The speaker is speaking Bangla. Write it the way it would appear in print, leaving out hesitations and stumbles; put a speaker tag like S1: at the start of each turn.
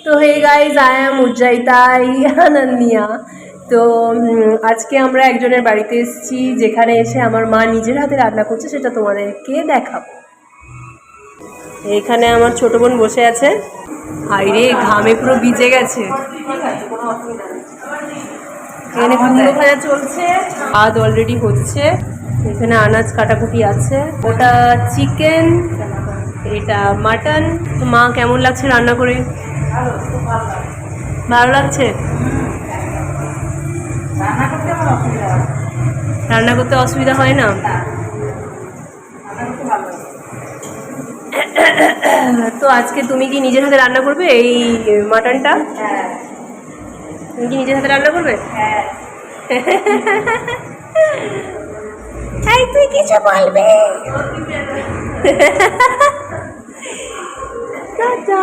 S1: তো হে গাইজ, আই এম উজ্জাইতাই আনন্দিয়া। তো আজকে আমরা একজনের বাড়িতে এসেছি, যেখানে এসে আমার মা নিজের হাতে রান্না করছে, সেটা তোমাদেরকে দেখাবো। এখানে আমার ছোট বোন বসে আছে, আইরে ঘামে পুরো ভিজে গেছে। এখানে কুমড়ো ভাজা চলছে, ভাত অলরেডি হচ্ছে, এখানে আনাজ কাটাকুটি আছে, ওটা চিকেন, এটা মাটন। তো মা কেমন লাগছে রান্না করে? ভালো লাগছে? রান্না করতে অসুবিধা হয় না? তো আজকে তুমি কি নিজের হাতে রান্না করবে এই মাটনটা? তুমি কি নিজের হাতে রান্না করবে? এই তুই কিছু বলবে? টাটা।